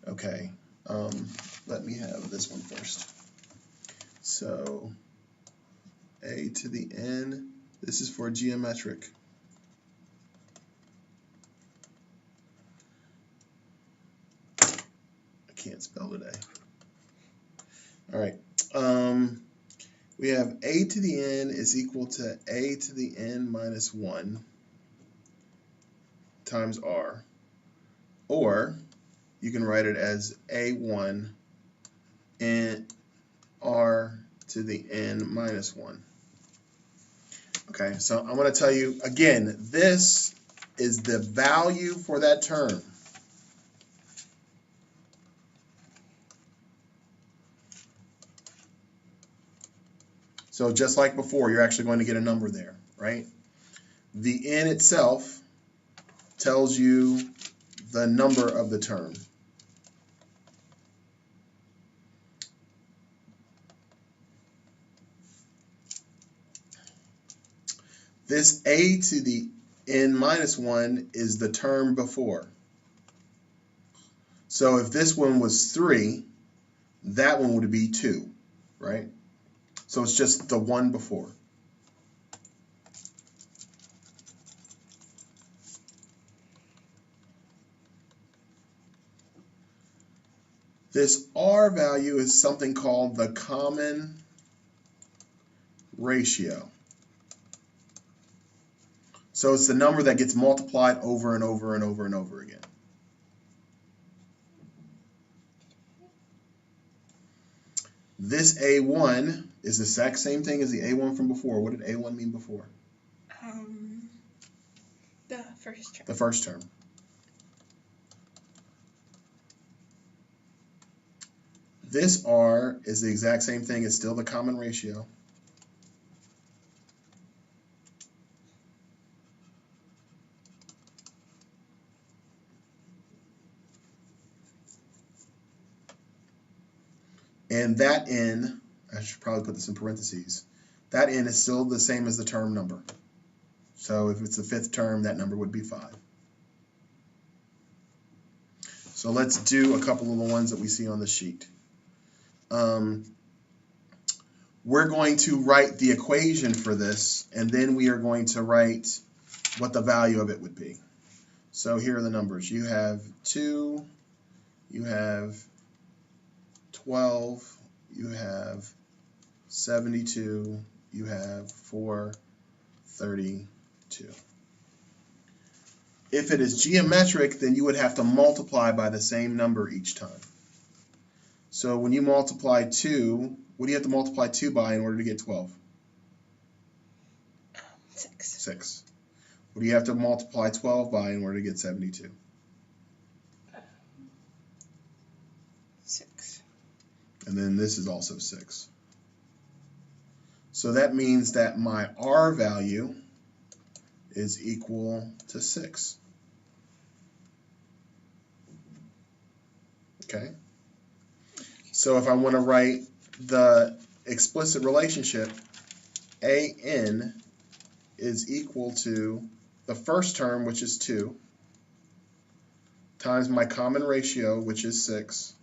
Okay, let me have this one first. So a to the n, this is for geometric. I can't spell today. All right. We have a to the n is equal to a to the n minus 1 times r. Or you can write it as a1 and r to the n minus 1. Okay, so I'm going to tell you again, this is the value for that term. So just like before, you're actually going to get a number there, right? The n itself tells you the number of the term. This a to the n minus 1 is the term before. So if this one was 3, that one would be 2, right? So it's just the one before. This r value is something called the common ratio. So it's the number that gets multiplied over and over and over and over again. This a1 is the exact same thing as the a1 from before. What did a1 mean before? The first term. The first term. This r is the exact same thing. It's still the common ratio. And that n, I should probably put this in parentheses, that n is still the same as the term number. So if it's the fifth term, that number would be 5. So let's do a couple of the ones that we see on the sheet. We're going to write the equation for this, and then we are going to write what the value of it would be. So here are the numbers. You have 2, you have 12, you have 72, you have 432. If it is geometric, then you would have to multiply by the same number each time. So when you multiply 2, what do you have to multiply 2 by in order to get 12? 6. 6. What do you have to multiply 12 by in order to get 72? 6. And then this is also 6. So that means that my r value is equal to 6. Okay? So if I want to write the explicit relationship, an is equal to the first term, which is 2, times my common ratio, which is 6,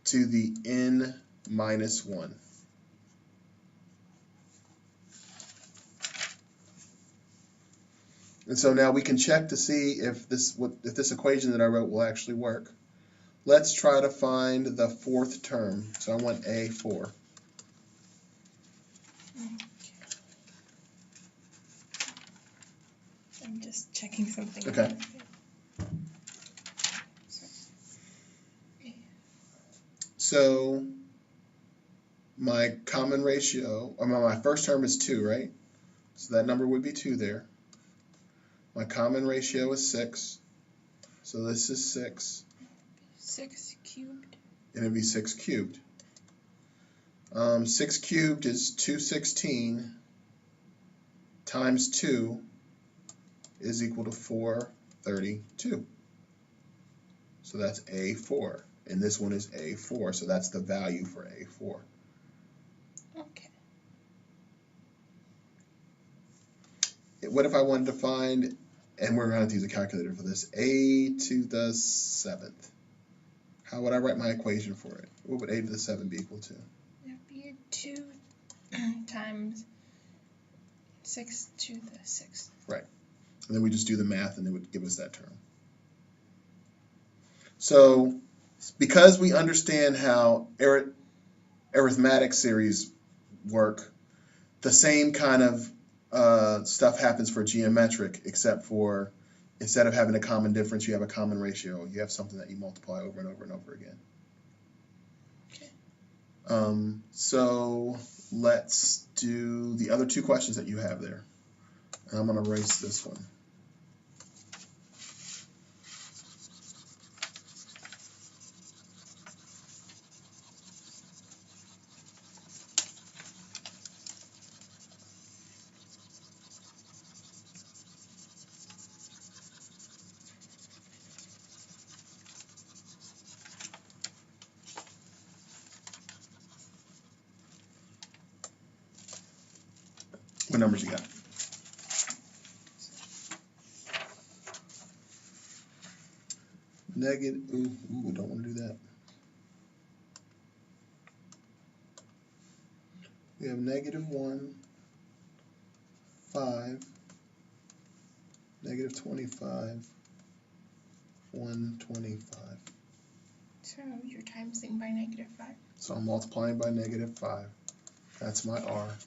to the n minus 1. And so now we can check to see if this equation that I wrote will actually work. Let's try to find the fourth term. So I want a4. I'm just checking something. Okay. So my common ratio, my first term is 2, right? So that number would be 2 there. My common ratio is 6. So this is 6. 6 cubed. And it'd be 6 cubed. 6 cubed is 216 times 2 is equal to 432. So that's a4. And this one is a4. So that's the value for a4. Okay. What if I wanted to find and we're going to have to use a calculator for this, a to the 7th. How would I write my equation for it? What would a to the 7 be equal to? That'd be 2 times 6 to the 6th. Right. And then we just do the math, and it would give us that term. So, because we understand how arithmetic series work, the same kind of stuff happens for geometric, except for instead of having a common difference, you have a common ratio. You have something that you multiply over and over and over again. Okay. So let's do the other 2 questions that you have there. And I'm going to erase this one. What numbers you got? Negative, ooh, don't want to do that. We have -1, 5, -25, 125. So you're timesing by -5. So I'm multiplying by -5. That's my R.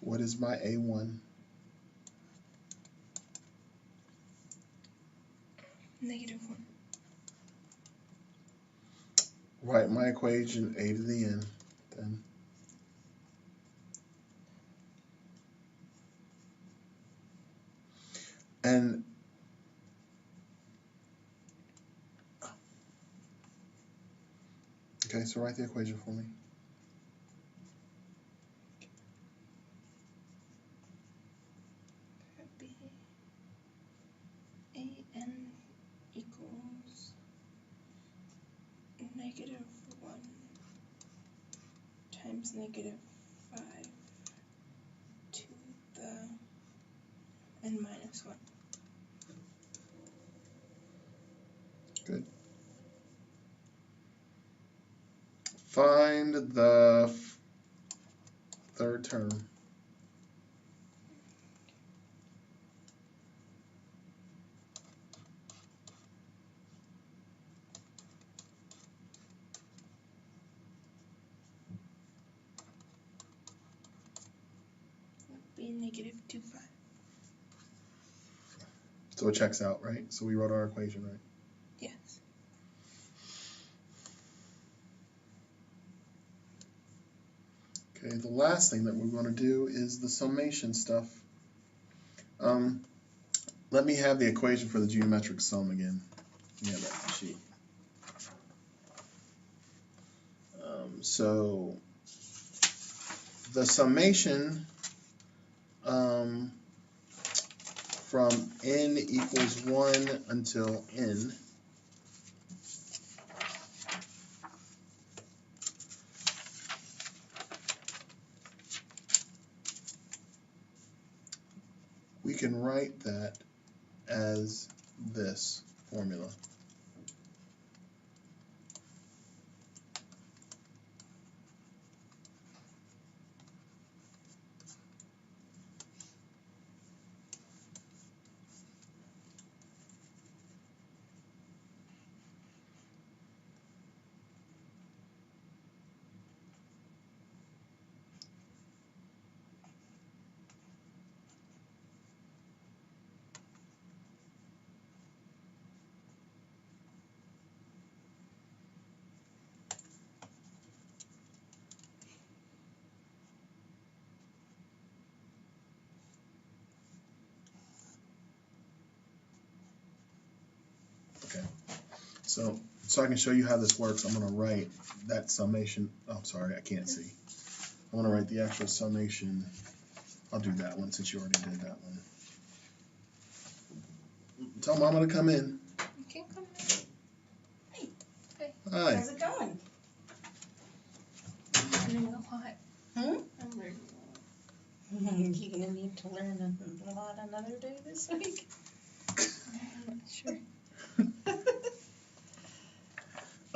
What is my A1? -1. Write my equation a to the n then. And okay, so write the equation for me. That'd be AN equals -1 times -5 to the n minus 1. Good. Find the 3rd term. That'd be -25. So it checks out, right? So we wrote our equation, right? Yes. Okay, the last thing that we're going to do is the summation stuff. Let me have the equation for the geometric sum again. Yeah, that sheet. So the summation from n equals 1 until n we can write that as this formula. Okay, so I can show you how this works, I'm going to write that summation. Oh, sorry, I can't see. I want to write the actual summation. I'll do that one since you already did that one. Tell Mama to come in. You can come in. Hey. Hey. Hi. How's it going? I'm learning a lot. Hmm? I'm learning a lot. You're gonna need to learn a lot another day this week.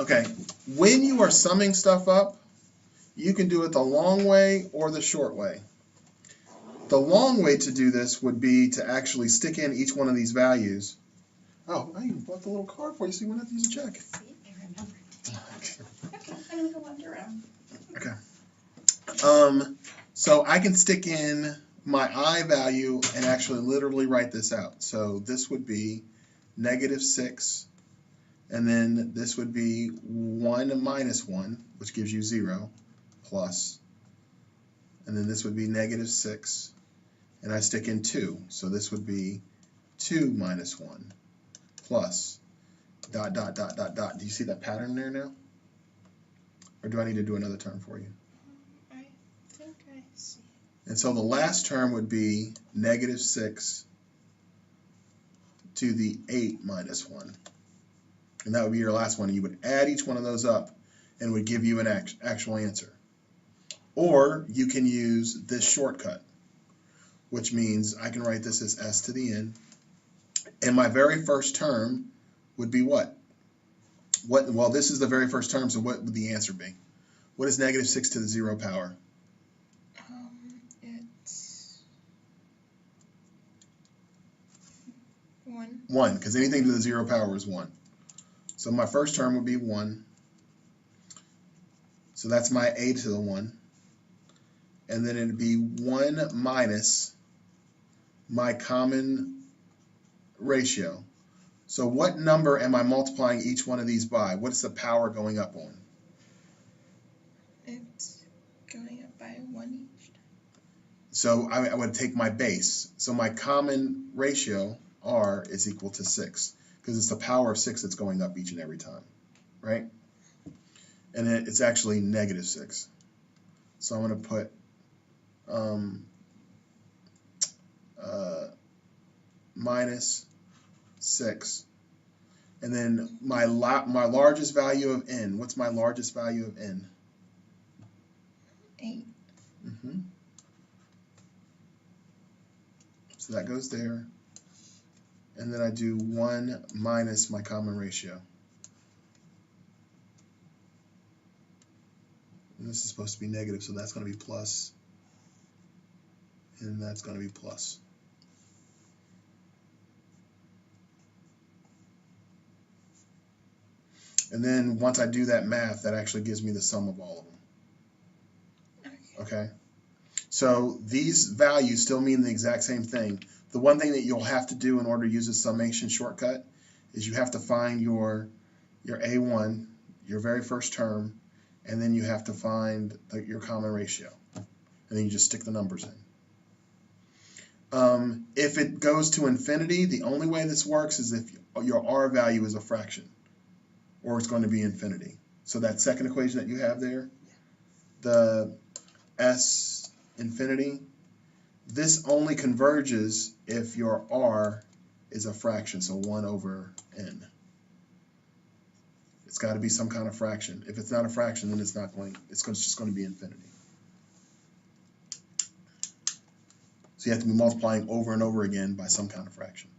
Okay, when you are summing stuff up, you can do it the long way or the short way. The long way to do this would be to actually stick in each one of these values. Oh, I even bought the little card for you so you wouldn't have to use a check. See, I remember. Okay, I'm gonna go wander around. So I can stick in my I value and actually literally write this out. So this would be -6, and then this would be 1 minus 1, which gives you 0, plus, and then this would be -6, and I stick in 2, so this would be 2 minus 1, plus, ... Do you see that pattern there now? Or do I need to do another term for you? I think I see. And so the last term would be -6 to the 8 minus 1. And that would be your last one. You would add each one of those up and it would give you an actual answer. Or you can use this shortcut, which means I can write this as s to the n. And my very first term would be what? Well, this is the very first term, so what would the answer be? What is -6 to the 0 power? It's 1. 1, because anything to the 0 power is 1. So my first term would be 1. So that's my a to the 1. And then it'd be 1 minus my common ratio. So what number am I multiplying each one of these by? What's the power going up on? It's going up by 1 each time. So I would take my base. So my common ratio, R, is equal to 6, because it's the power of 6 that's going up each and every time, right? And it's actually -6. So I'm going to put -6. And then my largest value of n, what's my largest value of n? 8. So that goes there. And then I do 1 minus my common ratio. And this is supposed to be negative, so that's going to be plus. And that's going to be plus. And then once I do that math, that actually gives me the sum of all of them. Okay? So these values still mean the exact same thing. The one thing that you'll have to do in order to use a summation shortcut is you have to find your A1, your very first term, and then you have to find your common ratio. And then you just stick the numbers in. If it goes to infinity, the only way this works is if your R value is a fraction, or it's going to be infinity. So that second equation that you have there, the S infinity, this only converges if your R is a fraction, so 1 over n. It's got to be some kind of fraction. If it's not a fraction, then it's not going, it's just going to be infinity. So you have to be multiplying over and over again by some kind of fraction.